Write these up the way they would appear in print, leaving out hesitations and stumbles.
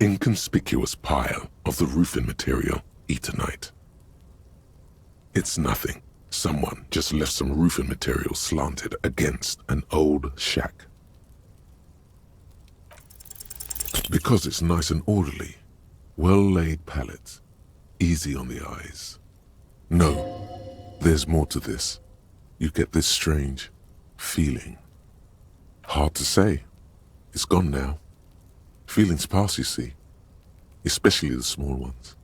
inconspicuous pile of the roofing material, Eternite. It's nothing. Someone just left some roofing material slanted against an old shack. Because it's nice and orderly, well-laid pallets, easy on the eyes. No, there's more to this. You get this strange feeling. Hard to say. It's gone now. Feelings pass, you see, especially the small ones.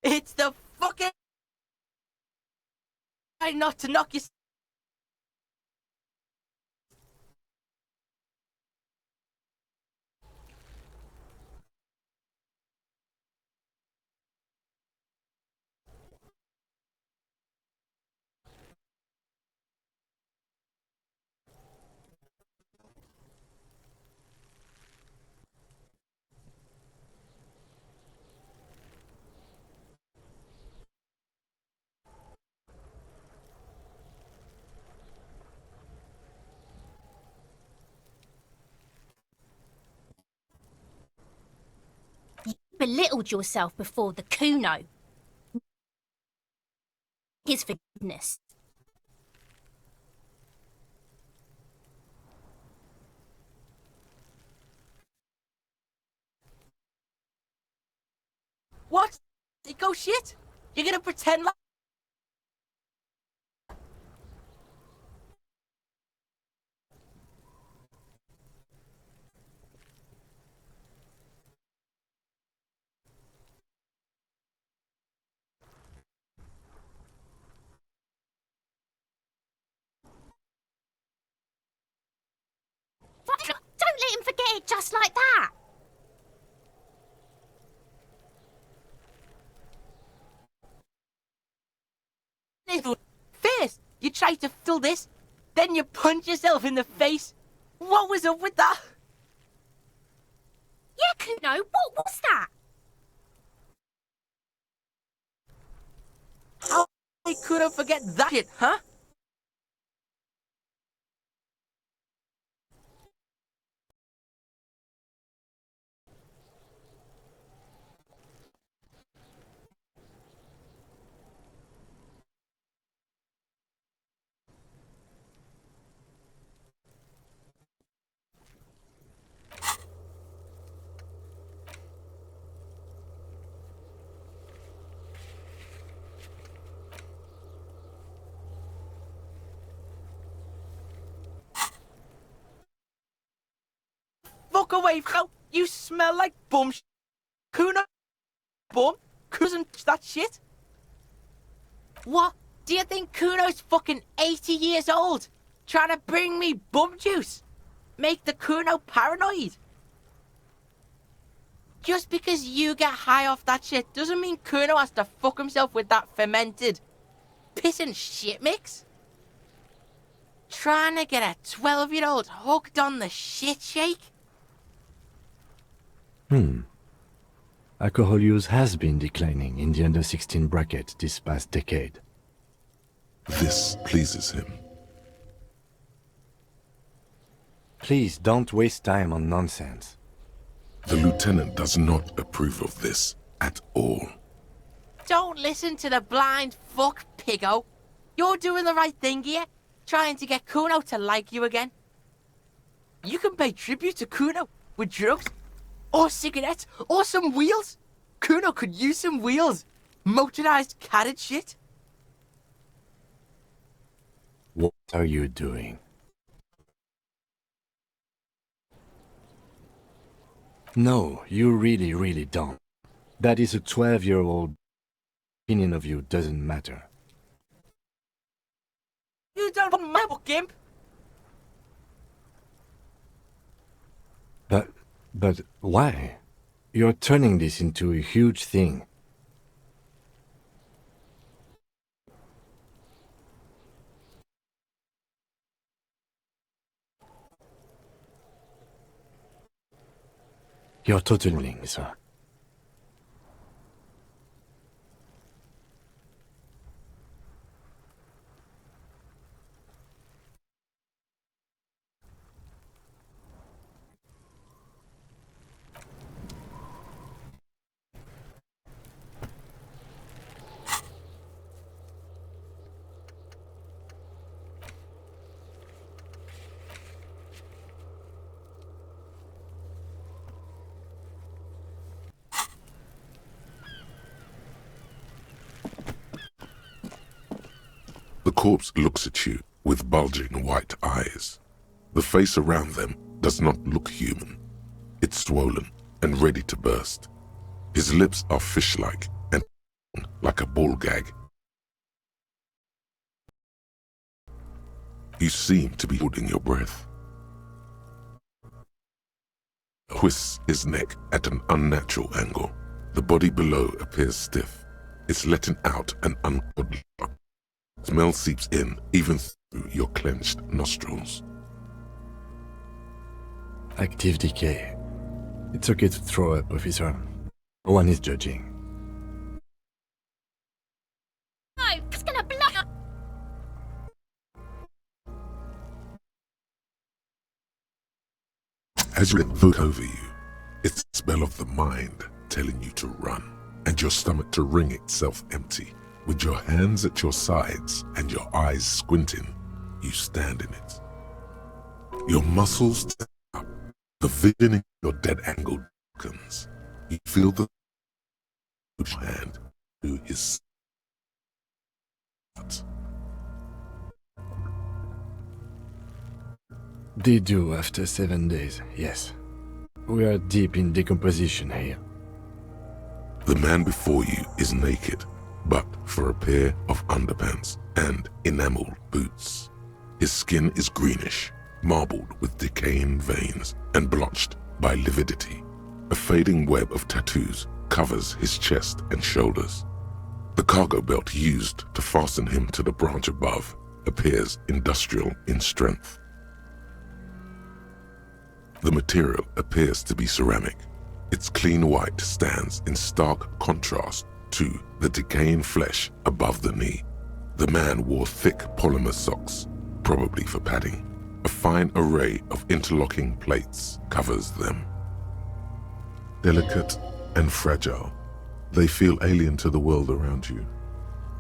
It's the fucking... not to knock you... Belittled yourself before the Kuno. His forgiveness. What? You go shit? You're gonna pretend like... Don't let him forget it just like that. First, you try to fill this, then you punch yourself in the face. What was up with that? Yeah, Kuno, what was that? How I couldn't forget that shit, huh? Fuck away, Phil. You smell like bum Kuno. Bum? Kuno's that shit? What? Do you think Kuno's fucking 80 years old? Trying to bring me bum juice? Make the Kuno paranoid? Just because you get high off that shit doesn't mean Kuno has to fuck himself with that fermented piss and shit mix. Trying to get a 12-year-old hooked on the shit shake? Alcohol use has been declining in the under 16 bracket this past decade. This pleases him. Please don't waste time on nonsense. The lieutenant does not approve of this at all. Don't listen to the blind fuck, piggo. You're doing the right thing here, trying to get Kuno to like you again. You can pay tribute to Kuno with drugs, or cigarettes, or some wheels. Kuno could use some wheels. Motorized carriage shit. What are you doing? No, you really don't. That is a 12-year-old. Opinion of you doesn't matter. You don't want my book, Gimp. But why? You're turning this into a huge thing. You're totally willing, sir. The corpse looks at you with bulging white eyes. The face around them does not look human. It's swollen and ready to burst. His lips are fish-like and like a ball gag. You seem to be holding your breath. Twists his neck at an unnatural angle. The body below appears stiff. It's letting out an ungodly smell seeps in even through your clenched nostrils. Active decay. It's okay to throw up, officer. No one is judging. No, it's gonna blow. As you look over you, it's the spell of the mind telling you to run, and your stomach to wring itself empty. With your hands at your sides and your eyes squinting, you stand in it. Your muscles tense up, the vision in your dead angle darkens. You feel the hand to his heart. They do after 7 days, yes. We are deep in decomposition here. The man before you is naked, but for a pair of underpants and enameled boots. His skin is greenish, marbled with decaying veins and blotched by lividity. A fading web of tattoos covers his chest and shoulders. The cargo belt used to fasten him to the branch above appears industrial in strength. The material appears to be ceramic. Its clean white stands in stark contrast to the decaying flesh above the knee. The man wore thick polymer socks, probably for padding. A fine array of interlocking plates covers them. Delicate and fragile, they feel alien to the world around you,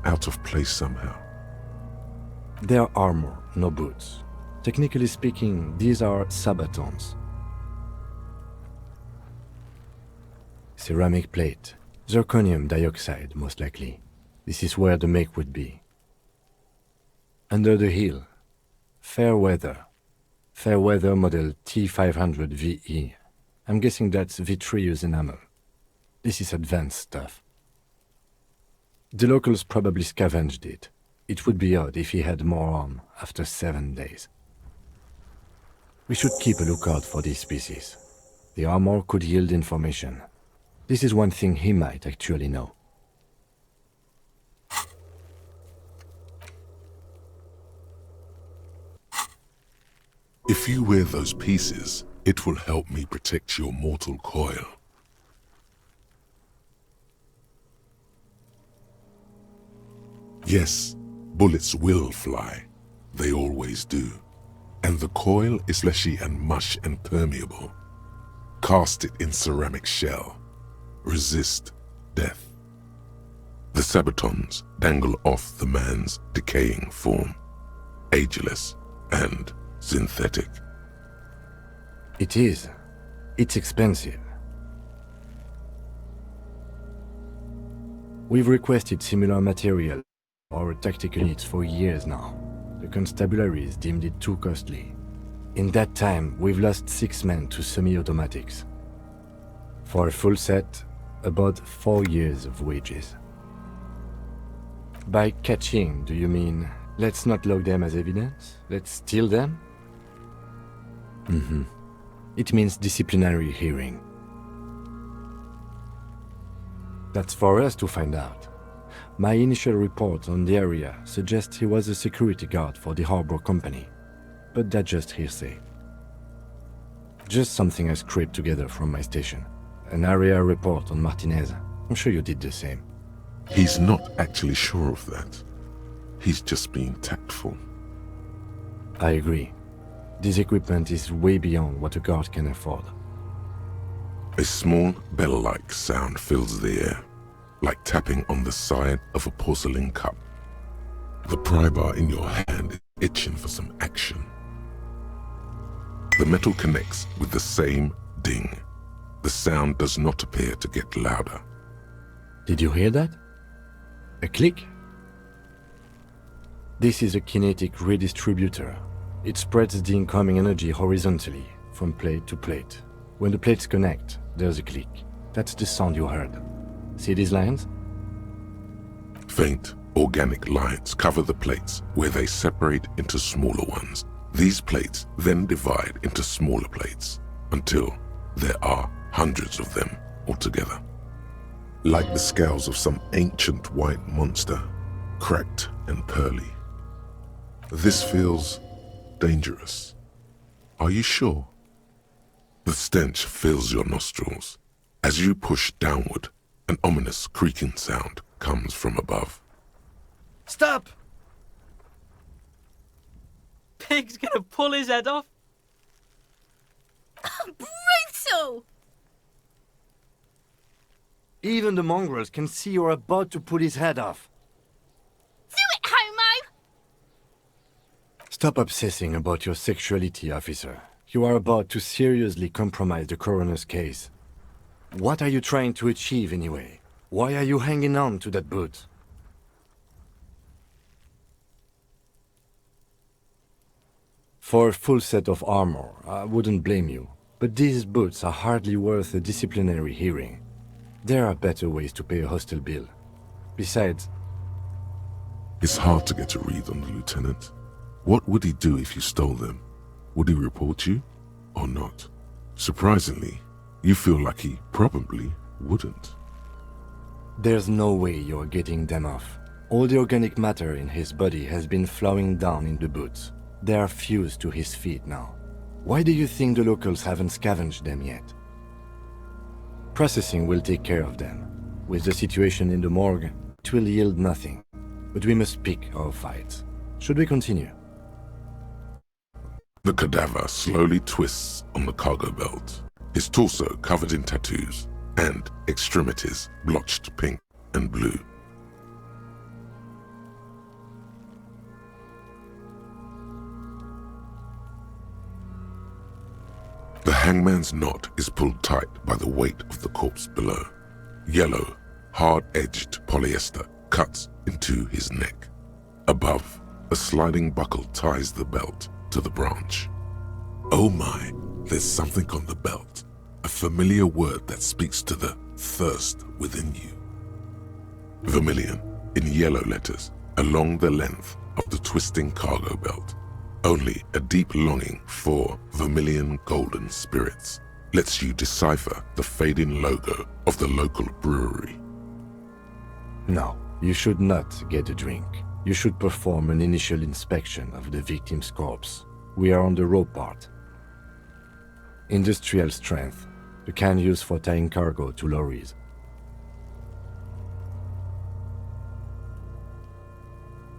out of place somehow. They're armor, no boots. Technically speaking, these are sabatons. Ceramic plate. Zirconium dioxide, most likely. This is where the make would be. Under the heel. Fairweather. Fairweather model T500 VE. I'm guessing that's vitreous enamel. This is advanced stuff. The locals probably scavenged it. It would be odd if he had more on after 7 days. We should keep a lookout for this species. The armor could yield information. This is one thing he might actually know. If you wear those pieces, it will help me protect your mortal coil. Yes, bullets will fly. They always do. And the coil is fleshy and mush and permeable. Cast it in ceramic shell. Resist death. The sabatons dangle off the man's decaying form, ageless and synthetic. It is. It's expensive. We've requested similar material for our tactical needs for years now. The constabularies deemed it too costly. In that time, we've lost 6 men to semi-automatics. For a full set, about 4 years of wages. By catching, do you mean, let's not log them as evidence? Let's steal them? It means disciplinary hearing. That's for us to find out. My initial report on the area suggests he was a security guard for the harbor company, but that's just hearsay. Just something I scraped together from my station. an area report on Martinez. I'm sure you did the same. He's not actually sure of that. He's just being tactful. I agree. This equipment is way beyond what a guard can afford. A small bell-like sound fills the air, like tapping on the side of a porcelain cup. The pry bar in your hand is itching for some action. The metal connects with the same ding. The sound does not appear to get louder. Did you hear that? A click? This is a kinetic redistributor. It spreads the incoming energy horizontally, from plate to plate. When the plates connect, there's a click. That's the sound you heard. See these lines? Faint, organic lines cover the plates where they separate into smaller ones. These plates then divide into smaller plates until there are hundreds of them altogether. Like the scales of some ancient white monster, cracked and pearly. This feels dangerous. Are you sure? The stench fills your nostrils. As you push downward, an ominous creaking sound comes from above. Stop! Pig's gonna pull his head off. Brutal! Even the mongrels can see you're about to pull his head off. Do it, homo! Stop obsessing about your sexuality, officer. You are about to seriously compromise the coroner's case. What are you trying to achieve anyway? Why are you hanging on to that boot? For a full set of armor, I wouldn't blame you. But these boots are hardly worth a disciplinary hearing. There are better ways to pay a hostel bill. Besides, It's hard to get a read on the lieutenant. What would he do if you stole them? Would he report you or not? Surprisingly, you feel like he probably wouldn't. there's no way you're getting them off. All the organic matter in his body has been flowing down in the boots. They are fused to his feet now. Why do you think the locals haven't scavenged them yet? Processing will take care of them. With the situation in the morgue, it will yield nothing. But we must pick our fights. Should we continue? The cadaver slowly twists on the cargo belt, his torso covered in tattoos and extremities blotched pink and blue. The hangman's knot is pulled tight by the weight of the corpse below. Yellow, hard-edged polyester cuts into his neck. Above, a sliding buckle ties the belt to the branch. Oh my, there's something on the belt. A familiar word that speaks to the thirst within you. Vermilion, in yellow letters, along the length of the twisting cargo belt. Only a deep longing for vermilion golden spirits lets you decipher the fading logo of the local brewery. No, you should not get a drink. You should perform an initial inspection of the victim's corpse. We are on the raw part. Industrial strength, the can used for tying cargo to lorries.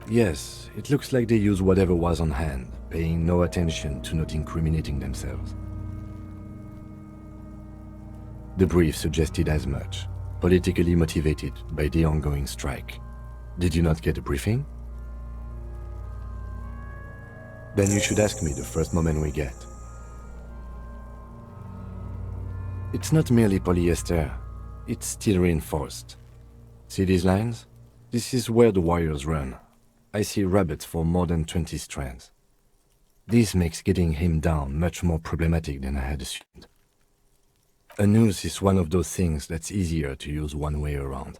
Yes, it looks like they use whatever was on hand, paying no attention to not incriminating themselves. The brief suggested as much, politically motivated by the ongoing strike. Did you not get a briefing? Then you should ask me the first moment we get. It's not merely polyester, it's steel reinforced. See these lines? This is where the wires run. I see rabbits for more than 20 strands. This makes getting him down much more problematic than I had assumed. A noose is one of those things that's easier to use one way around.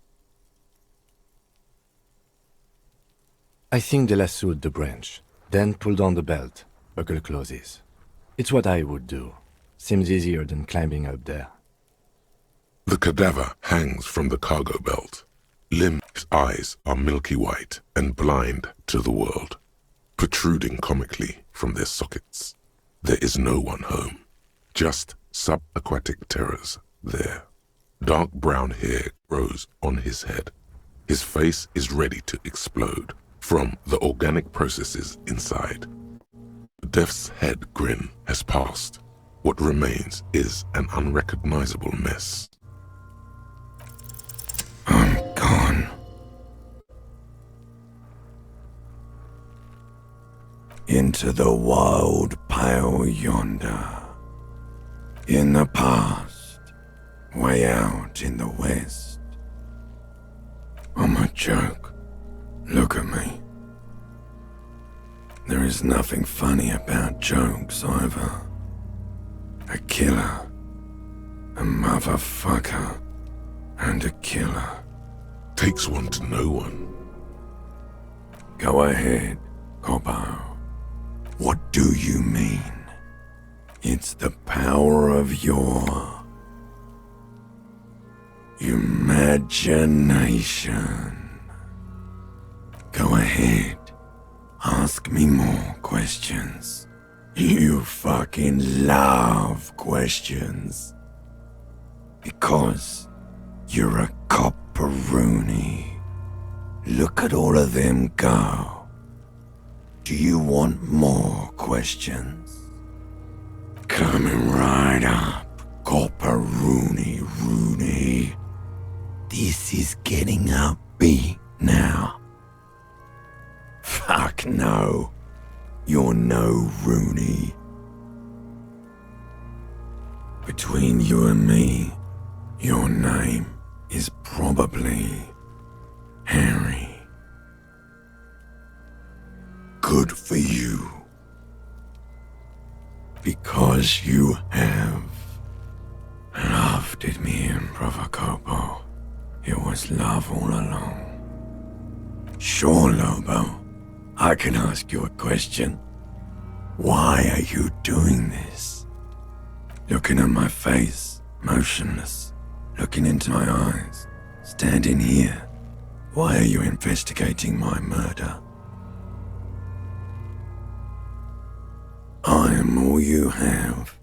I think they lassoed the branch, then pulled on the belt, buckle closes. It's what I would do. Seems easier than climbing up there. The cadaver hangs from the cargo belt. Lim's eyes are milky white and blind to the world, protruding comically from their sockets. There is no one home, just subaquatic terrors there. Dark brown hair grows on his head. His face is ready to explode from the organic processes inside. The death's head grin has passed. What remains is an unrecognizable mess. I'm gone. Into the wild pale yonder. In the past, way out in the west. I'm a joke. Look at me. There is nothing funny about jokes either. A killer, a motherfucker, and a killer. Takes one to know one. Go ahead, Cobbo. What do you mean? It's the power of your imagination. Go ahead. Ask me more questions. You fucking love questions. Because you're a copperoony. Look at all of them go. Do you want more questions? Coming right up, copperoony Rooney. This is getting upbeat now. Fuck no. You're no Rooney. Between you and me, your name is probably Harry. Good for you. Because you have loved it, me and Provocopo. It was love all along. Sure, Lobo. I can ask you a question. Why are you doing this? Looking at my face, motionless, looking into my eyes, standing here. Why are you investigating my murder? I am all you have.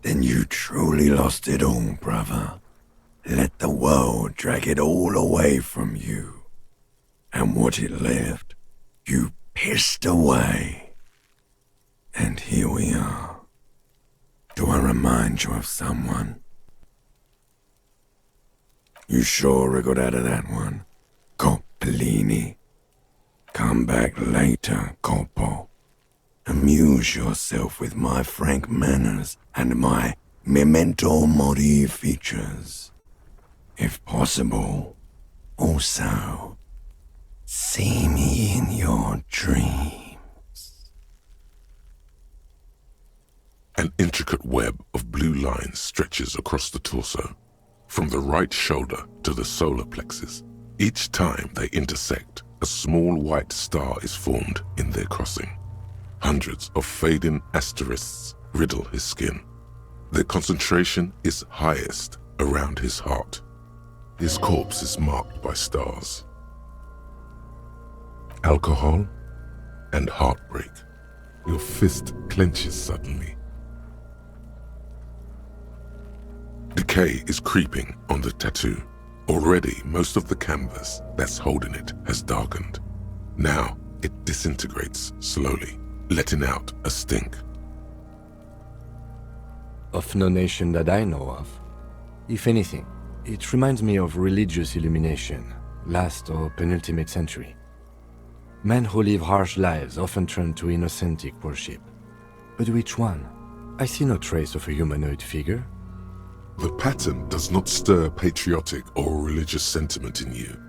Then you truly lost it all, brother. Let the world drag it all away from you. And what it left, you pissed away. And here we are. Do I remind you of someone? You sure wriggled out of that one, Coppellini. Come back later, Coppo. Amuse yourself with my frank manners and my memento mori features. If possible, also, see me in your dreams. An intricate web of blue lines stretches across the torso, from the right shoulder to the solar plexus. Each time they intersect, a small white star is formed in their crossing. Hundreds of fading asterisks riddle his skin. Their concentration is highest around his heart. His corpse is marked by stars. Alcohol and heartbreak. Your fist clenches suddenly. Decay is creeping on the tattoo. Already, most of the canvas that's holding it has darkened. Now, it disintegrates slowly, letting out a stink. Of no nation that I know of. If anything, it reminds me of religious illumination, last or penultimate century. Men who live harsh lives often turn to innocentic worship. But which one? I see no trace of a humanoid figure. The pattern does not stir patriotic or religious sentiment in you.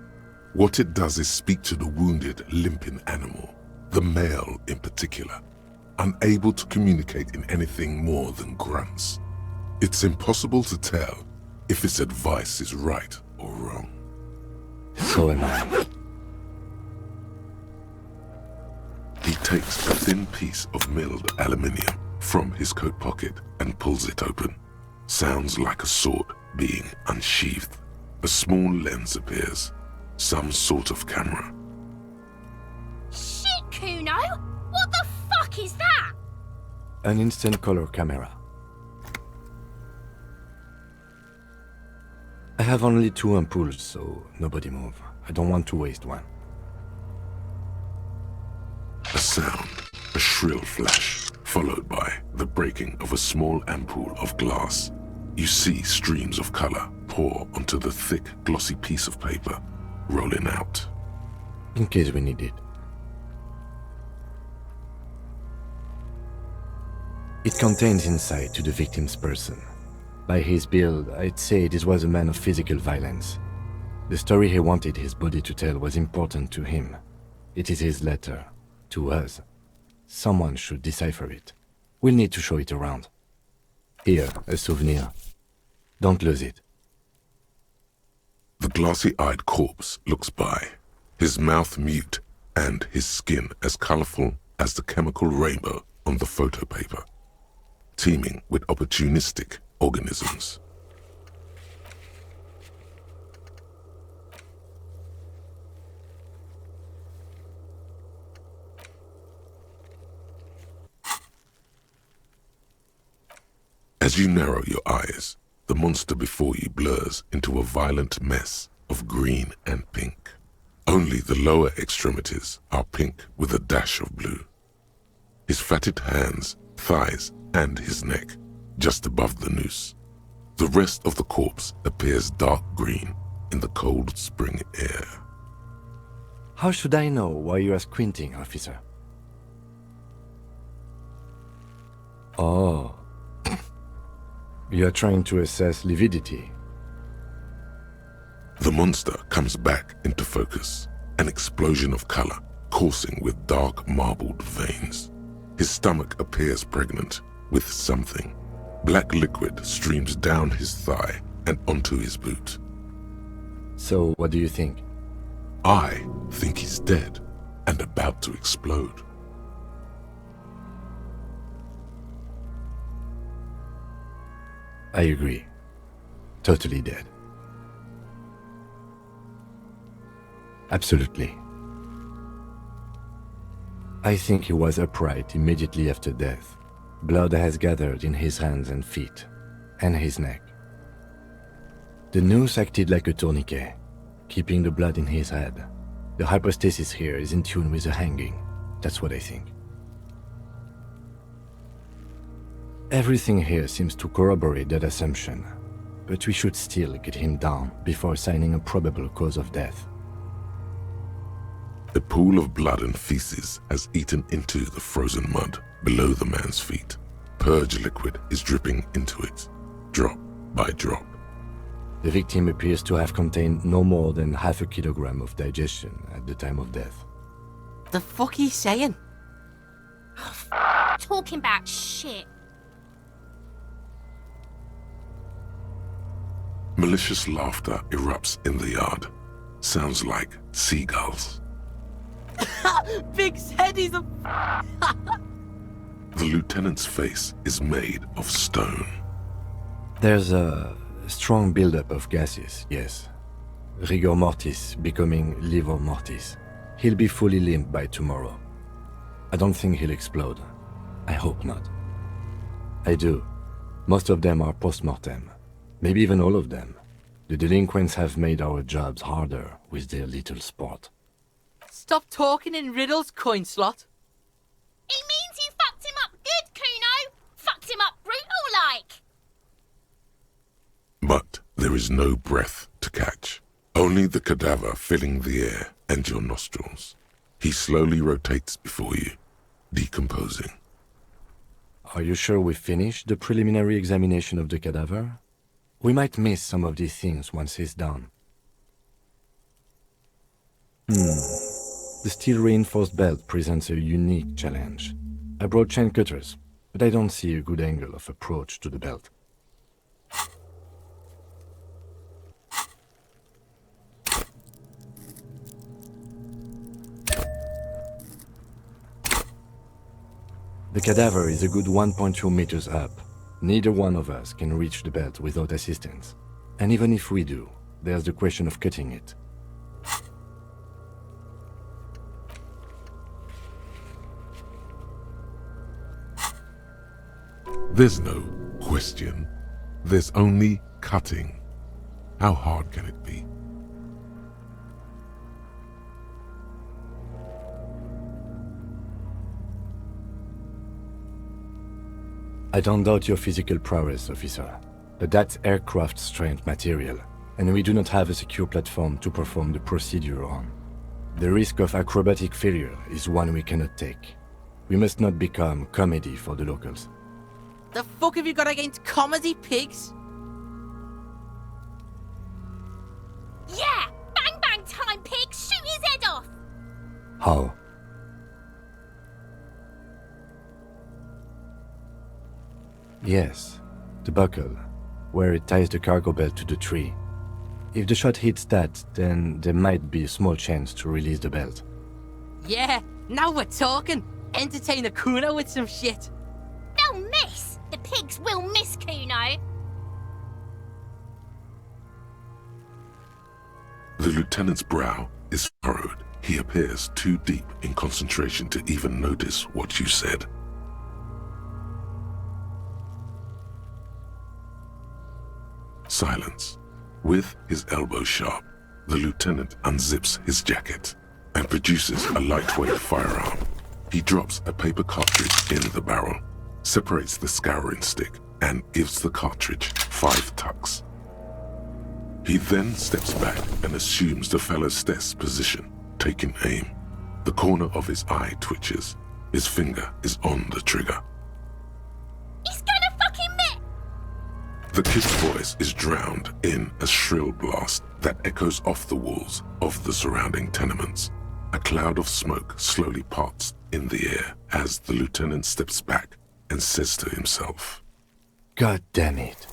What it does is speak to the wounded, limping animal, the male in particular, unable to communicate in anything more than grunts. It's impossible to tell if its advice is right or wrong. So am I. He takes a thin piece of milled aluminium from his coat pocket and pulls it open. Sounds like a sword being unsheathed. A small lens appears, some sort of camera. Shit, Kuno! What the fuck is that? An instant color camera. I have only 2 ampoules, so nobody move. I don't want to waste one. A sound, a shrill flash, followed by the breaking of a small ampoule of glass. You see streams of color pour onto the thick, glossy piece of paper, rolling out. In case we need it. It contains insight to the victim's person. By his build, I'd say this was a man of physical violence. The story he wanted his body to tell was important to him. It is his letter. To us. Someone should decipher it. We'll need to show it around. Here, a souvenir. Don't lose it. The glassy-eyed corpse looks by, his mouth mute and his skin as colorful as the chemical rainbow on the photo paper, teeming with opportunistic organisms. As you narrow your eyes, the monster before you blurs into a violent mess of green and pink. Only the lower extremities are pink with a dash of blue. His fatted hands, thighs, and his neck, just above the noose. The rest of the corpse appears dark green in the cold spring air. How should I know why you are squinting, officer? Oh. You are trying to assess lividity. The monster comes back into focus, an explosion of color coursing with dark marbled veins. His stomach appears pregnant with something. Black liquid streams down his thigh and onto his boot. So, what do you think? I think he's dead and about to explode. I agree. Totally dead. Absolutely. I think he was upright immediately after death. Blood has gathered in his hands and feet, and his neck. The noose acted like a tourniquet, keeping the blood in his head. The hypostasis here is in tune with the hanging. That's what I think. Everything here seems to corroborate that assumption, but we should still get him down before assigning a probable cause of death. A pool of blood and feces has eaten into the frozen mud below the man's feet. Purge liquid is dripping into it, drop by drop. The victim appears to have contained no more than half a kilogram of digestion at the time of death. The fuck he's saying? Talking about shit. Malicious laughter erupts in the yard. Sounds like seagulls. Big's head is a... The lieutenant's face is made of stone. There's a strong buildup of gases, yes. Rigor mortis becoming livor mortis. He'll be fully limp by tomorrow. I don't think he'll explode. I hope not. I do. Most of them are post-mortem. Maybe even all of them. The delinquents have made our jobs harder with their little sport. Stop talking in riddles, coin slot. It means you fucked him up good, Kuno. Fucked him up brutal like. But there is no breath to catch. Only the cadaver filling the air and your nostrils. He slowly rotates before you, decomposing. Are you sure we finished the preliminary examination of the cadaver? We might miss some of these things once he's done. The steel-reinforced belt presents a unique challenge. I brought chain cutters, but I don't see a good angle of approach to the belt. The cadaver is a good 1.2 meters up. Neither one of us can reach the belt without assistance. And even if we do, there's the question of cutting it. There's no question. There's only cutting. How hard can it be? I don't doubt your physical prowess, officer, but that's aircraft strength material, and we do not have a secure platform to perform the procedure on. The risk of acrobatic failure is one we cannot take. We must not become comedy for the locals. The fuck have you got against comedy, pigs? Yeah! Bang bang time, pig! Shoot his head off! How? Yes, the buckle, where it ties the cargo belt to the tree. If the shot hits that, then there might be a small chance to release the belt. Yeah, now we're talking. Entertain a Kuno with some shit. They'll miss! The pigs will miss Kuno! The lieutenant's brow is furrowed. He appears too deep in concentration to even notice what you said. Silence. With his elbow sharp, the lieutenant unzips his jacket and produces a lightweight firearm. He drops a paper cartridge in the barrel, separates the scouring stick, and gives the cartridge 5 tucks. He then steps back and assumes the fellow's desk position, taking aim. The corner of his eye twitches. His finger is on the trigger. He's gonna fucking miss! The kid's voice is drowned in a shrill blast that echoes off the walls of the surrounding tenements. A cloud of smoke slowly parts in the air as the lieutenant steps back and says to himself, God damn it.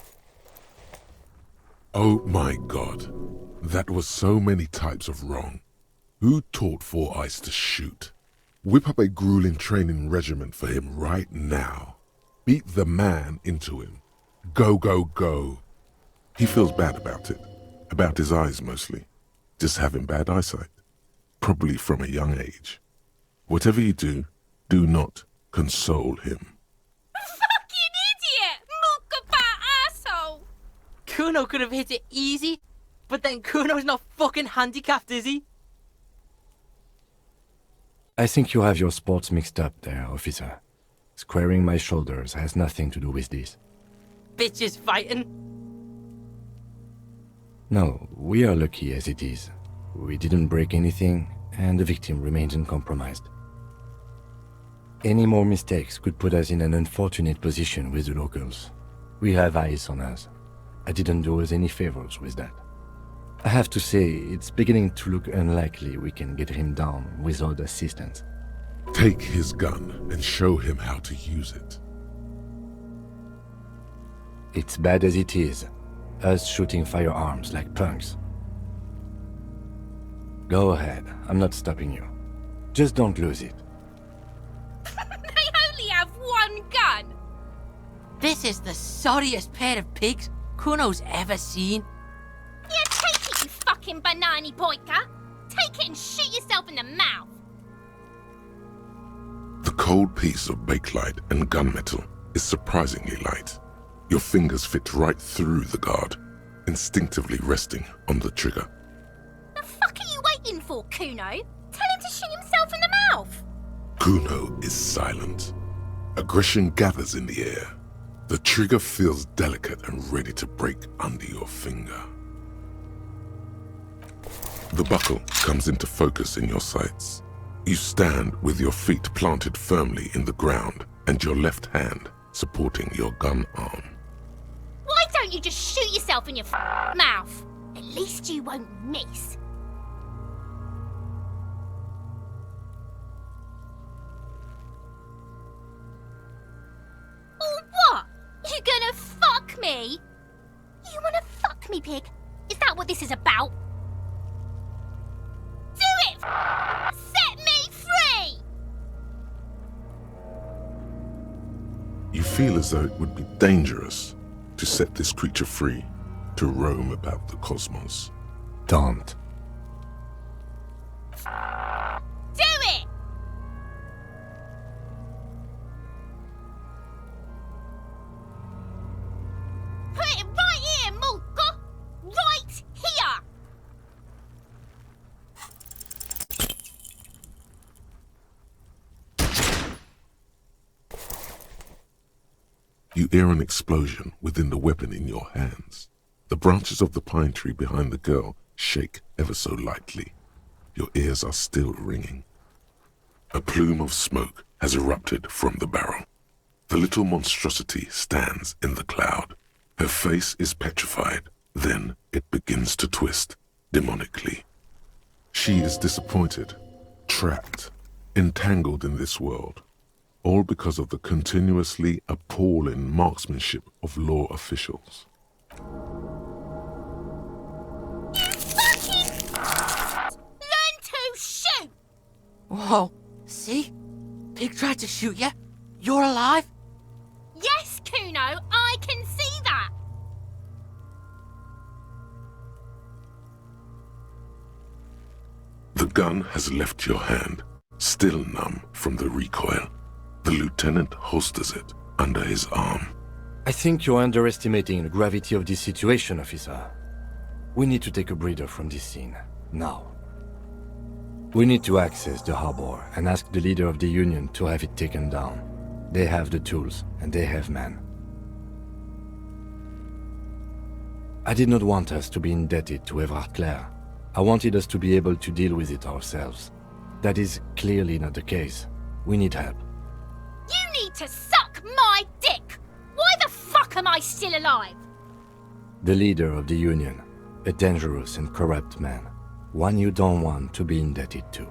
"Oh my God, that was so many types of wrong. Who taught Four Eyes to shoot? Whip up a grueling training regiment for him right now. Beat the man into him. Go, go, go." He feels bad about it. About his eyes mostly. Just having bad eyesight. Probably from a young age. Whatever you do, do not console him. Fucking idiot! Muckabat asshole! Kuno could have hit it easy, but then Kuno's not fucking handicapped, is he? I think you have your sports mixed up there, officer. Squaring my shoulders has nothing to do with this. Bitches fighting. No, we are lucky as it is. We didn't break anything, and the victim remains uncompromised. Any more mistakes could put us in an unfortunate position with the locals. We have eyes on us. I didn't do us any favors with that. I have to say, it's beginning to look unlikely we can get him down without assistance. Take his gun and show him how to use it. It's bad as it is, us shooting firearms like punks. Go ahead, I'm not stopping you. Just don't lose it. They only have one gun! This is the sorriest pair of pigs Kuno's ever seen. Yeah, take it, you fucking banani boika! Take it and shoot yourself in the mouth! The cold piece of bakelite and gunmetal is surprisingly light. Your fingers fit right through the guard, instinctively resting on the trigger. The fuck are you waiting for, Kuno? Tell him to shoot himself in the mouth! Kuno is silent. Aggression gathers in the air. The trigger feels delicate and ready to break under your finger. The buckle comes into focus in your sights. You stand with your feet planted firmly in the ground and your left hand supporting your gun arm. Why don't you just shoot yourself in your mouth? At least you won't miss. Or what? You gonna fuck me? You wanna fuck me, pig? Is that what this is about? Do it! Set me free! You feel as though it would be dangerous to set this creature free to roam about the cosmos. Don't. Do it! Put it right here, Mulka! Right You hear an explosion within the weapon in your hands. The branches of the pine tree behind the girl shake ever so lightly. Your ears are still ringing. A plume of smoke has erupted from the barrel. The little monstrosity stands in the cloud. Her face is petrified. Then it begins to twist, demonically. She is disappointed, trapped, entangled in this world, all because of the continuously appalling marksmanship of law officials. Learn to shoot! Whoa, see? Pig tried to shoot you. You're alive? Yes, Kuno, I can see that. The gun has left your hand, still numb from the recoil. The lieutenant holsters it under his arm. I think you're underestimating the gravity of this situation, officer. We need to take a breather from this scene, now. We need to access the harbor and ask the leader of the Union to have it taken down. They have the tools, and they have men. I did not want us to be indebted to Everard Clare. I wanted us to be able to deal with it ourselves. That is clearly not the case. We need help. You need to suck my dick! Why the fuck am I still alive? The leader of the Union, a dangerous and corrupt man, one you don't want to be indebted to.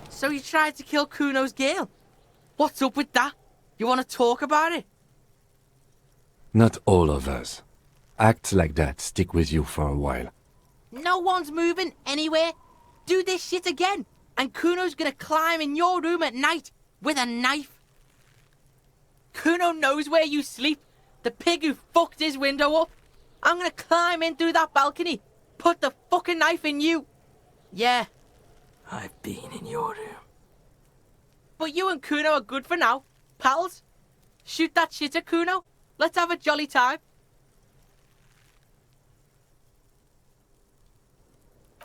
So you tried to kill Kuno's girl? What's up with that? You want to talk about it? Not all of us. Acts like that stick with you for a while. No one's moving anywhere. Do this shit again, and Kuno's gonna climb in your room at night with a knife. Kuno knows where you sleep. The pig who fucked his window up. I'm gonna climb in through that balcony, put the fucking knife in you. Yeah, I've been in your room. but you and Kuno are good for now. Pals, shoot that shit at Kuno. Let's have a jolly time.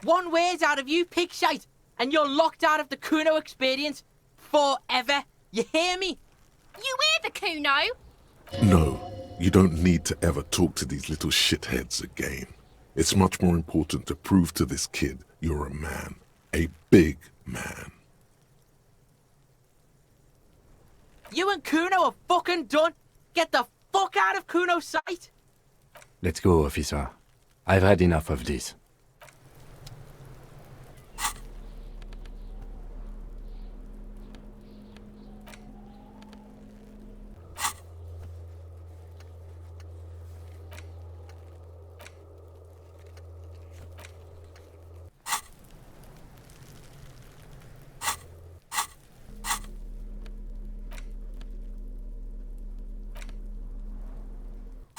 One word out of you, pig shite, and you're locked out of the Kuno experience forever. You hear me? You hear the Kuno? No, you don't need to ever talk to these little shitheads again. It's much more important to prove to this kid you're a man. A big man. You and Kuno are fucking done. Get the fuck out of Kuno's sight. Let's go, officer. I've had enough of this.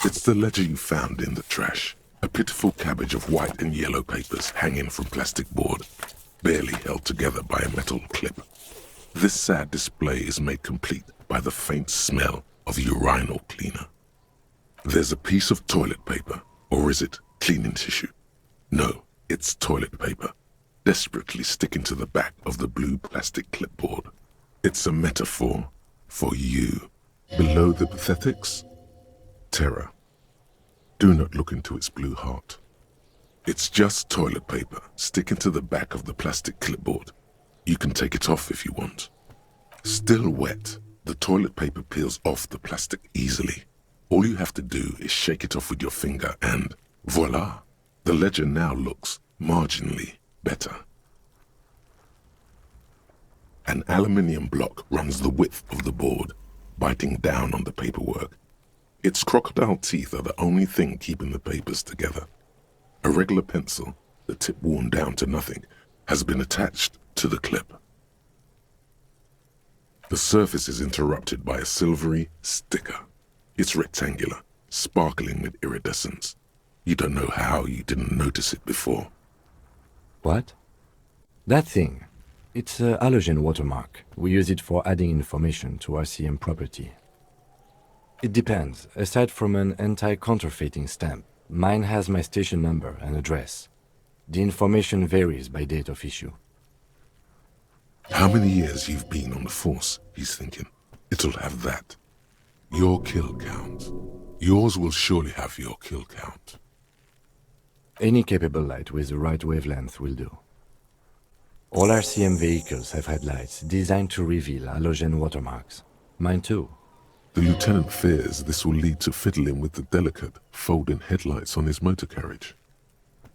It's the ledger you found in the trash. A pitiful cabbage of white and yellow papers hanging from plastic board, barely held together by a metal clip. This sad display is made complete by the faint smell of urinal cleaner. There's a piece of toilet paper, or is it cleaning tissue? No, it's toilet paper, desperately sticking to the back of the blue plastic clipboard. It's a metaphor for you. Below the pathetics, terror. Do not look into its blue heart. It's just toilet paper sticking to the back of the plastic clipboard. You can take it off if you want. Still wet, the toilet paper peels off the plastic easily. All you have to do is shake it off with your finger and voila! The ledger now looks marginally better. An aluminium block runs the width of the board, biting down on the paperwork. Its crocodile teeth are the only thing keeping the papers together. A regular pencil, the tip worn down to nothing, has been attached to the clip. The surface is interrupted by a silvery sticker. It's rectangular, sparkling with iridescence. You don't know how you didn't notice it before. What? That thing. It's a halogen watermark. We use it for adding information to RCM property. It depends. Aside from an anti-counterfeiting stamp, mine has my station number and address. The information varies by date of issue. How many years you've been on the force, he's thinking. It'll have that. Your kill count. Yours will surely have your kill count. Any capable light with the right wavelength will do. All RCM vehicles have headlights designed to reveal halogen watermarks. Mine too. The lieutenant fears this will lead to fiddling with the delicate, folding headlights on his motor carriage.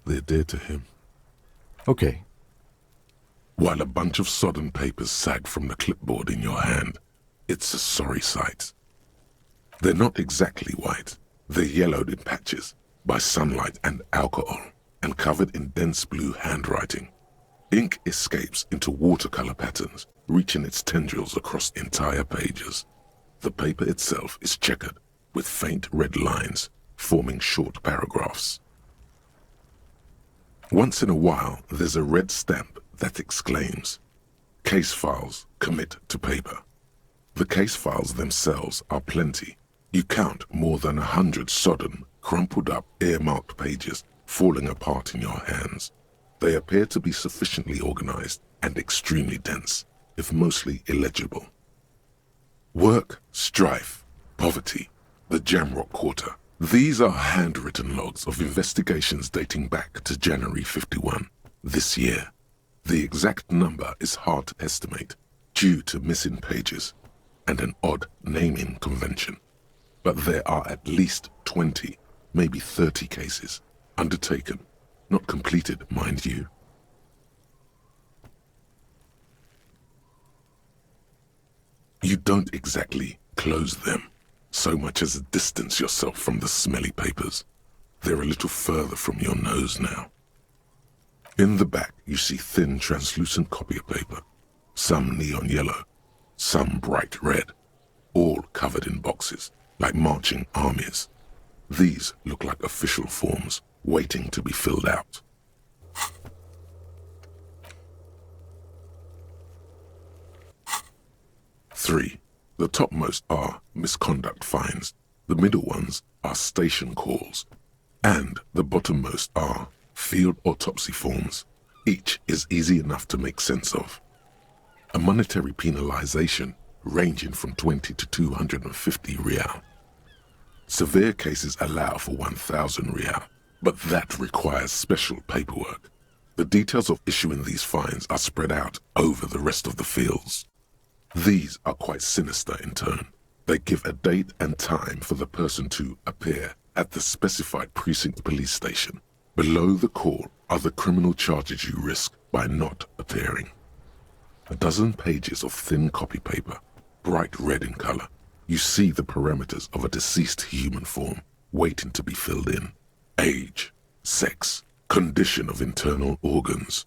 They're dear to him. Okay. While a bunch of sodden papers sag from the clipboard in your hand, it's a sorry sight. They're not exactly white. They're yellowed in patches by sunlight and alcohol, and covered in dense blue handwriting. Ink escapes into watercolor patterns, reaching its tendrils across entire pages. The paper itself is checkered, with faint red lines, forming short paragraphs. Once in a while, there's a red stamp that exclaims, "Case files commit to paper." The case files themselves are plenty. You count more than 100 sodden, crumpled up, earmarked pages falling apart in your hands. They appear to be sufficiently organized and extremely dense, if mostly illegible. Work, strife, poverty, the Jamrock Quarter. These are handwritten logs of investigations dating back to January 51, this year. The exact number is hard to estimate, due to missing pages and an odd naming convention. But there are at least 20, maybe 30 cases, undertaken, not completed, mind you. You don't exactly close them, so much as distance yourself from the smelly papers. They're a little further from your nose now. In the back, you see thin, translucent copier paper, some neon yellow, some bright red, all covered in boxes, like marching armies. These look like official forms, waiting to be filled out. Three. The topmost are misconduct fines, the middle ones are station calls, and the bottommost are field autopsy forms. Each is easy enough to make sense of. A monetary penalization ranging from 20 to 250 real. Severe cases allow for 1,000 real, but that requires special paperwork. The details of issuing these fines are spread out over the rest of the fields. These are quite sinister in tone. They give a date and time for the person to appear at the specified precinct police station. Below the call are the criminal charges you risk by not appearing. A dozen pages of thin copy paper, bright red in color. You see the parameters of a deceased human form waiting to be filled in. Age, sex, condition of internal organs,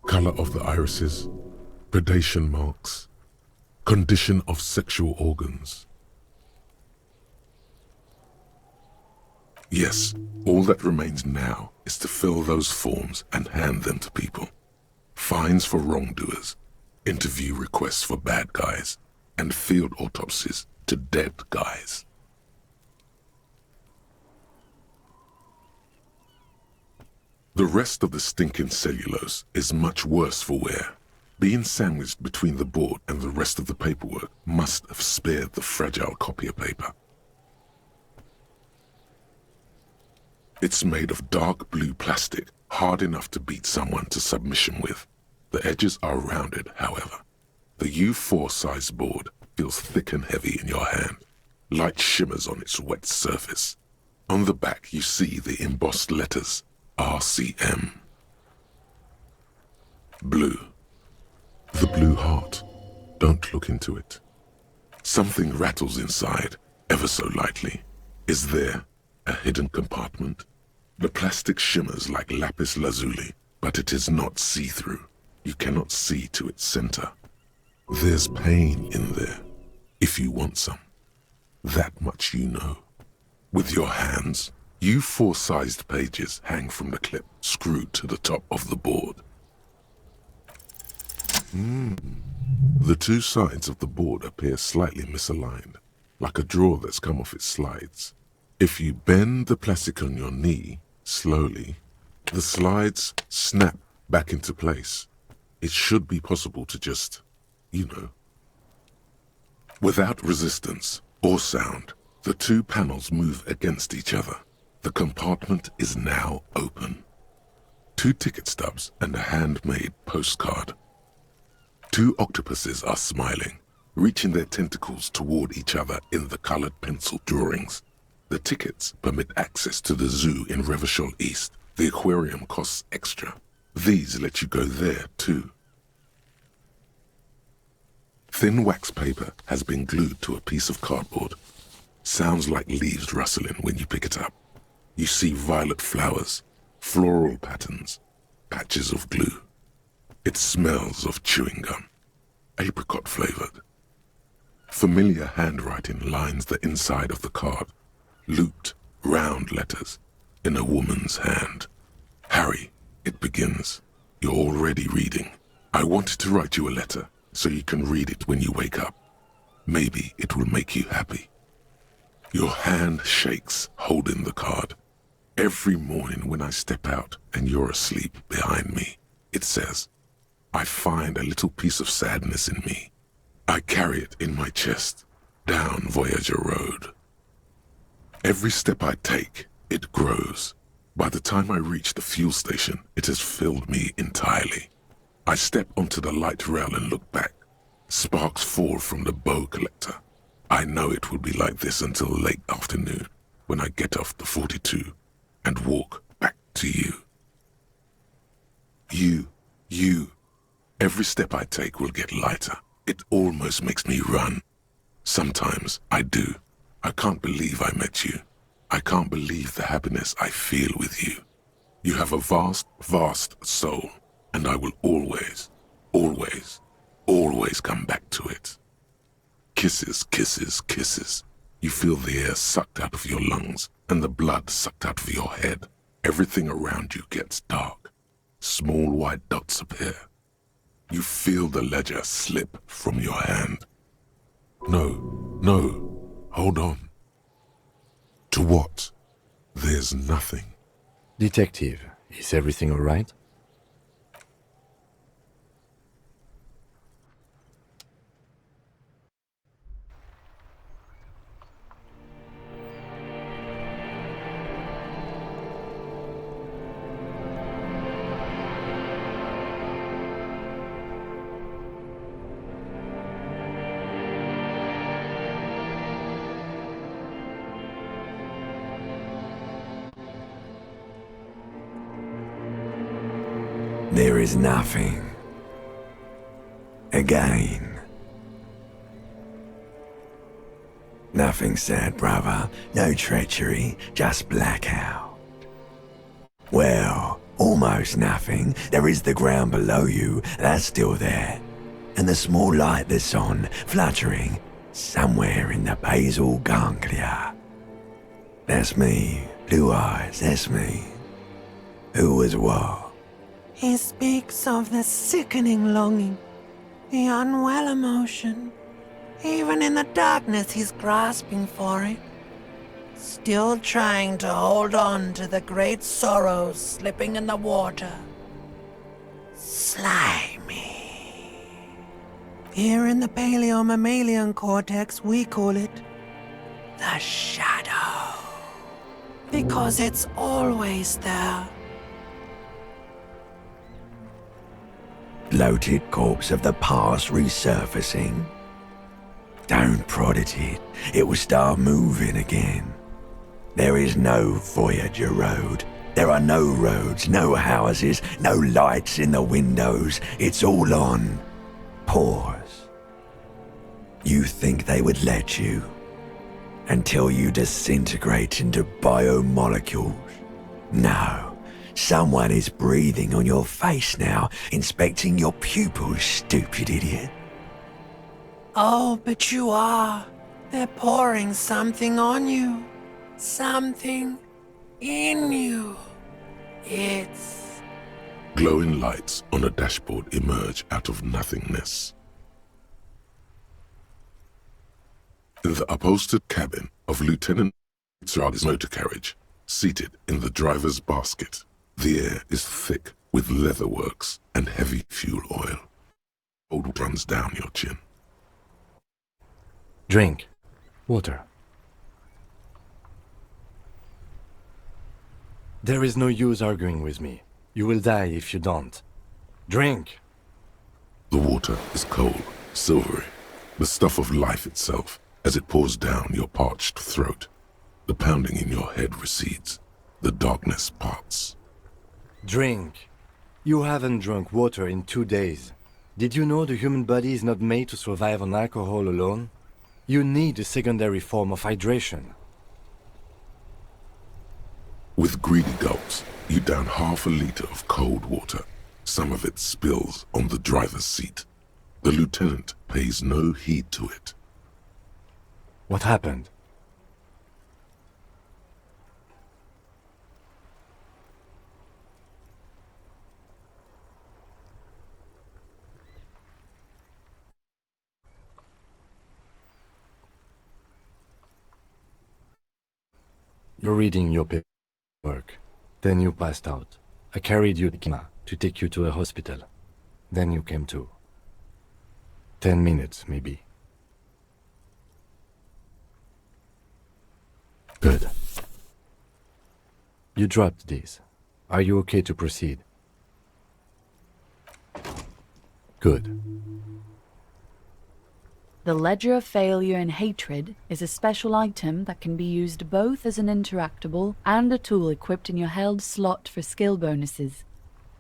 color of the irises, predation marks, condition of sexual organs. Yes, all that remains now is to fill those forms and hand them to people. Fines for wrongdoers, interview requests for bad guys, and field autopsies to dead guys. The rest of the stinking cellulose is much worse for wear. Being sandwiched between the board and the rest of the paperwork must have spared the fragile copier paper. It's made of dark blue plastic, hard enough to beat someone to submission with. The edges are rounded, however. The U4 size board feels thick and heavy in your hand. Light shimmers on its wet surface. On the back you see the embossed letters, RCM. Blue. The blue heart. Don't look into it. Something rattles inside, ever so lightly. Is there a hidden compartment? The plastic shimmers like lapis lazuli, but it is not see-through. You cannot see to its center. There's pain in there, if you want some. That much you know. With your hands, U4-sized pages hang from the clip screwed to the top of the board. The two sides of the board appear slightly misaligned, like a drawer that's come off its slides. If you bend the plastic on your knee slowly, the slides snap back into place. It should be possible to just, without resistance or sound, the two panels move against each other. The compartment is now open. 2 ticket stubs and a handmade postcard. 2 octopuses are smiling, reaching their tentacles toward each other in the colored pencil drawings. The tickets permit access to the zoo in Revachol East. The aquarium costs extra. These let you go there too. Thin wax paper has been glued to a piece of cardboard. Sounds like leaves rustling when you pick it up. You see violet flowers, floral patterns, patches of glue. It smells of chewing gum, apricot flavored. Familiar handwriting lines the inside of the card, looped, round letters in a woman's hand. Harry, it begins. You're already reading. I wanted to write you a letter so you can read it when you wake up. Maybe it will make you happy. Your hand shakes, holding the card. Every morning when I step out and you're asleep behind me, it says, I find a little piece of sadness in me. I carry it in my chest, down Voyager Road. Every step I take, it grows. By the time I reach the fuel station, it has filled me entirely. I step onto the light rail and look back. Sparks fall from the bow collector. I know it will be like this until late afternoon, when I get off the 42 and walk back to you. You. Every step I take will get lighter. It almost makes me run. Sometimes I do. I can't believe I met you. I can't believe the happiness I feel with you. You have a vast, vast soul, and I will always, always, always come back to it. Kisses, kisses, kisses. You feel the air sucked out of your lungs and the blood sucked out of your head. Everything around you gets dark. Small white dots appear. You feel the ledger slip from your hand. No, hold on. To what? There's nothing. Detective, is everything all right? There is nothing. Again. Nothing sad, brother. No treachery, just blackout. Well, almost nothing. There is the ground below you, that's still there. And the small light that's on, fluttering, somewhere in the basal ganglia. That's me. Blue eyes, that's me. Who was what? He speaks of the sickening longing, the unwell emotion. Even in the darkness, he's grasping for it. Still trying to hold on to the great sorrows slipping in the water. Slimy. Here in the paleo-mammalian cortex, we call it the shadow. Because it's always there. Bloated corpse of the past resurfacing. Don't prod at it. It will start moving again. There is no Voyager Road. There are no roads, no houses, no lights in the windows. It's all on pause. You think they would let you? Until you disintegrate into biomolecules? No. Someone is breathing on your face now, inspecting your pupils, stupid idiot. Oh, but you are. They're pouring something on you. Something in you. It's... Glowing lights on a dashboard emerge out of nothingness. In the upholstered cabin of Lieutenant Sarg's motor carriage, seated in the driver's basket, the air is thick with leatherworks and heavy fuel oil. Cold runs down your chin. Drink. Water. There is no use arguing with me. You will die if you don't. Drink! The water is cold, silvery, the stuff of life itself as it pours down your parched throat. The pounding in your head recedes. The darkness parts. Drink. You haven't drunk water in 2 days. Did you know the human body is not made to survive on alcohol alone? You need a secondary form of hydration. With greedy gulps, you down half a liter of cold water. Some of it spills on the driver's seat. The lieutenant pays no heed to it. What happened? You're reading your paperwork. Then you passed out. I carried you to Kima to take you to a hospital. Then you came to. 10 minutes, maybe. Good. You dropped this. Are you okay to proceed? Good. The Ledger of Failure and Hatred is a special item that can be used both as an interactable and a tool equipped in your held slot for skill bonuses.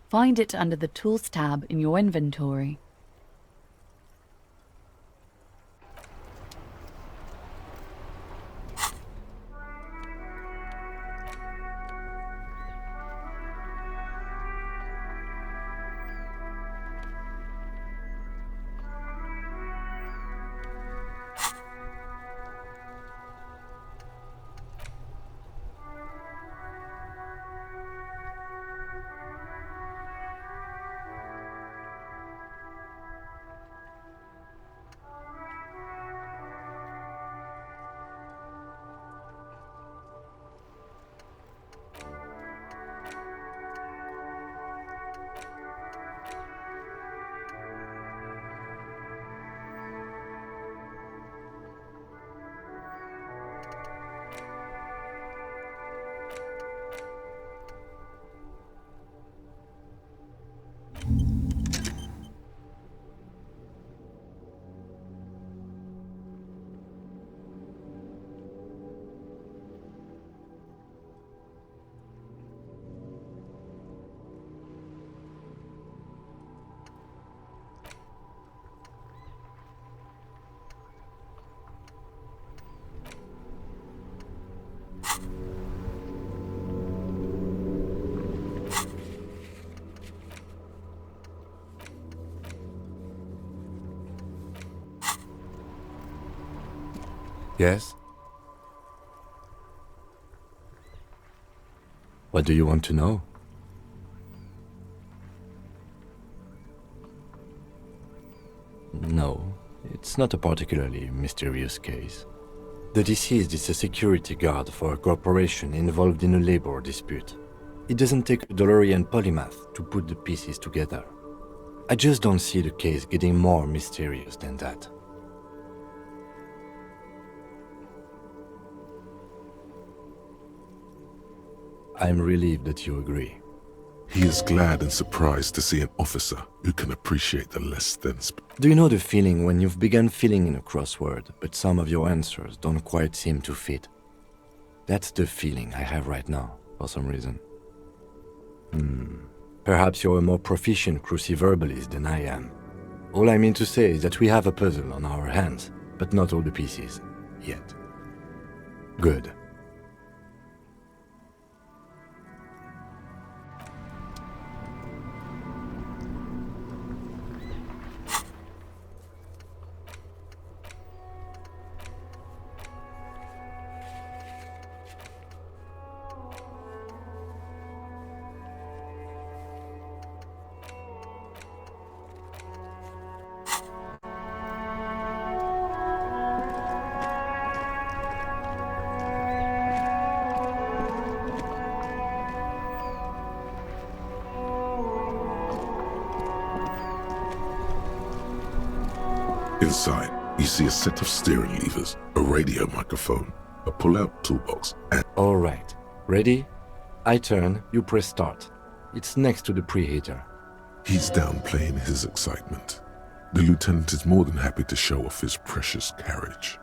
Find it under the Tools tab in your inventory. Yes? What do you want to know? No, it's not a particularly mysterious case. The deceased is a security guard for a corporation involved in a labor dispute. It doesn't take a DeLorean polymath to put the pieces together. I just don't see the case getting more mysterious than that. I'm relieved that you agree. He is glad and surprised to see an officer who can appreciate the less than. Do you know the feeling when you've begun filling in a crossword, but some of your answers don't quite seem to fit? That's the feeling I have right now, for some reason. Perhaps you're a more proficient cruciverbalist than I am. All I mean to say is that we have a puzzle on our hands, but not all the pieces, yet. Good. Inside, you see a set of steering levers, a radio microphone, a pull-out toolbox, and All right. Ready? I turn, you press start. It's next to the preheater. he's downplaying his excitement. The lieutenant is more than happy to show off his precious carriage.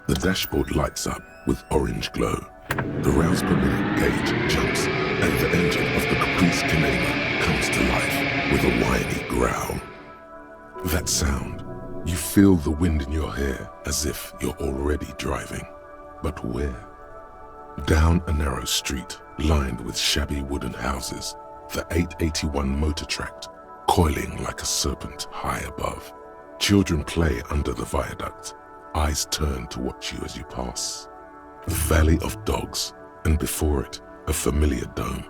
The dashboard lights up with orange glow. The rounds per minute gauge jumps, and the engine of the Caprice Canema comes to life with a whiny growl. That sound, you feel the wind in your hair as if you're already driving. But where? Down a narrow street lined with shabby wooden houses, the 881 motor tract coiling like a serpent high above. Children play under the viaduct, eyes turn to watch you as you pass. The Valley of Dogs, and before it, a familiar dome,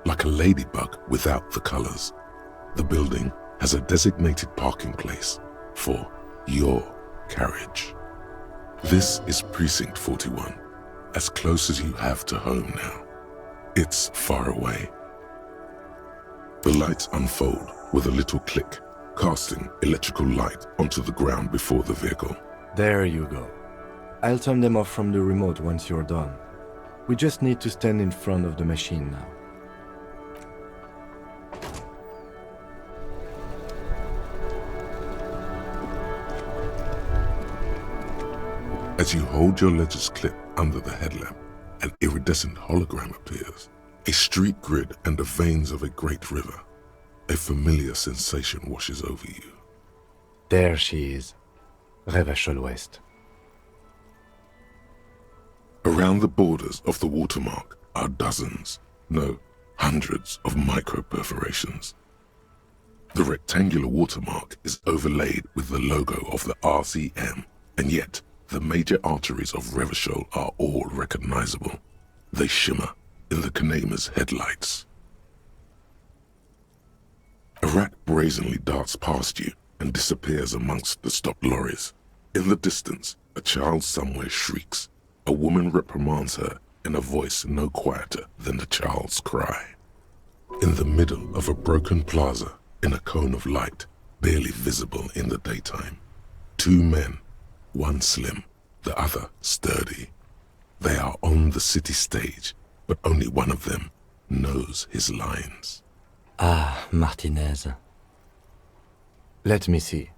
like a ladybug without the colors. The building has a designated parking place for your carriage. This is Precinct 41, as close as you have to home now. It's far away. The lights unfold with a little click, casting electrical light onto the ground before the vehicle. There you go. I'll turn them off from the remote once you're done. We just need to stand in front of the machine now. As you hold your ledger's clip under the headlamp, an iridescent hologram appears. A street grid and the veins of a great river. A familiar sensation washes over you. There she is. Revachol West. Around the borders of the watermark are dozens, no, hundreds of micro-perforations. The rectangular watermark is overlaid with the logo of the RCM, and yet the major arteries of Revachol are all recognizable. They shimmer in the Canema's headlights. A rat brazenly darts past you and disappears amongst the stopped lorries. In the distance, a child somewhere shrieks. A woman reprimands her in a voice no quieter than the child's cry. In the middle of a broken plaza, in a cone of light, barely visible in the daytime, two men, one slim, the other sturdy. They are on the city stage, but only one of them knows his lines. Ah, Martinez. Let me see.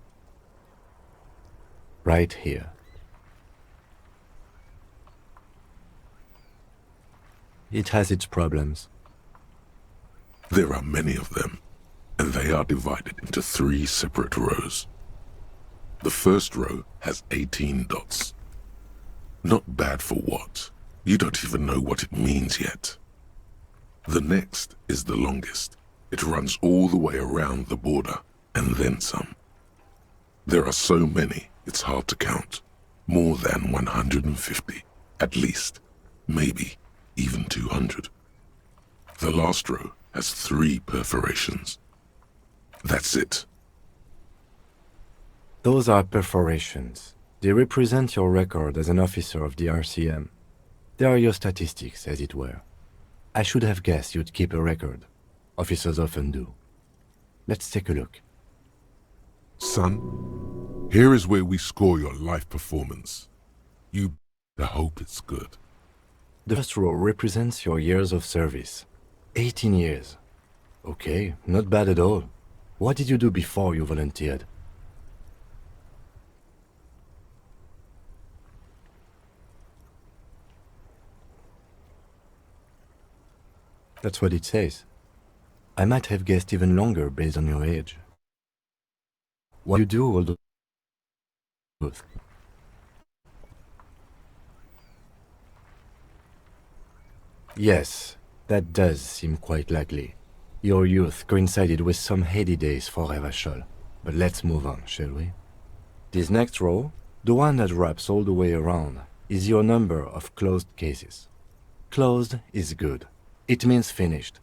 Right here. It has its problems. There are many of them, and they are divided into 3 separate rows. The first row has 18 dots. Not bad for what? You don't even know what it means yet. The next is the longest. It runs all the way around the border, and then some. There are so many, it's hard to count. More than 150, at least. Maybe even 200. The last row has 3 perforations. That's it. Those are perforations. They represent your record as an officer of the RCM. They are your statistics, as it were. I should have guessed you'd keep a record. Officers often do. Let's take a look. Son, here is where we score your life performance. You better hope it's good. The first row represents your years of service. 18 years. Okay, not bad at all. What did you do before you volunteered? That's what it says. I might have guessed even longer based on your age. What do you do all those? Yes, that does seem quite likely. Your youth coincided with some heady days for Revachol. But let's move on, shall we? This next row, the one that wraps all the way around, is your number of closed cases. Closed is good. It means finished.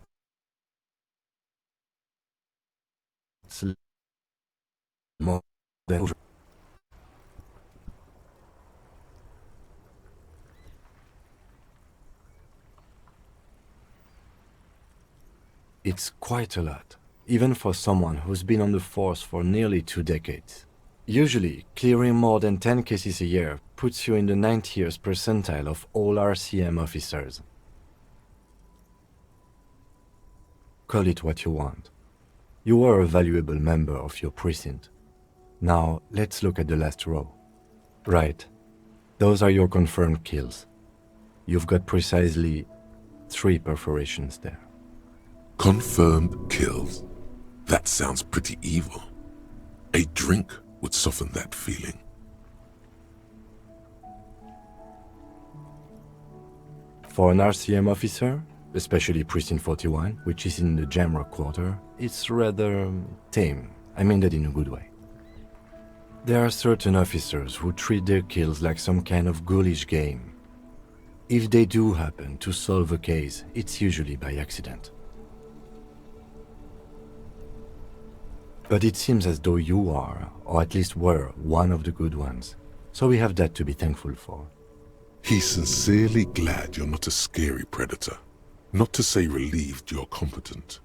It's more than It's quite a lot, even for someone who's been on the force for nearly 2 decades. Usually, clearing more than 10 cases a year puts you in the 90th percentile of all RCM officers. Call it what you want. You are a valuable member of your precinct. Now, let's look at the last row. Right. Those are your confirmed kills. You've got precisely 3 perforations there. Confirmed kills. That sounds pretty evil. A drink would soften that feeling. For an RCM officer, especially Precinct 41, which is in the Jamrock Quarter, it's rather tame. I mean that in a good way. There are certain officers who treat their kills like some kind of ghoulish game. If they do happen to solve a case, it's usually by accident. But it seems as though you are, or at least were, one of the good ones. So we have that to be thankful for. He's sincerely glad you're not a scary predator. Not to say relieved you're competent.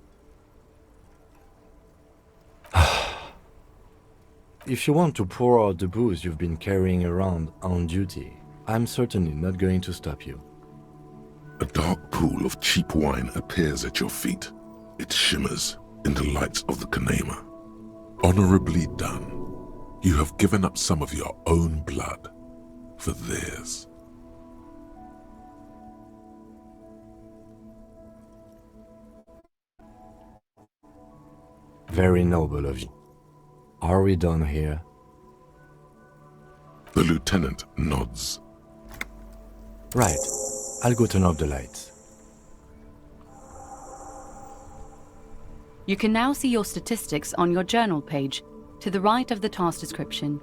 If you want to pour out the booze you've been carrying around on duty, I'm certainly not going to stop you. A dark pool of cheap wine appears at your feet. It shimmers in the lights of the Kanema. Honorably done. You have given up some of your own blood for theirs. Very noble of you. Are we done here? The lieutenant nods. Right. I'll go turn off the lights. You can now see your statistics on your journal page, to the right of the task description.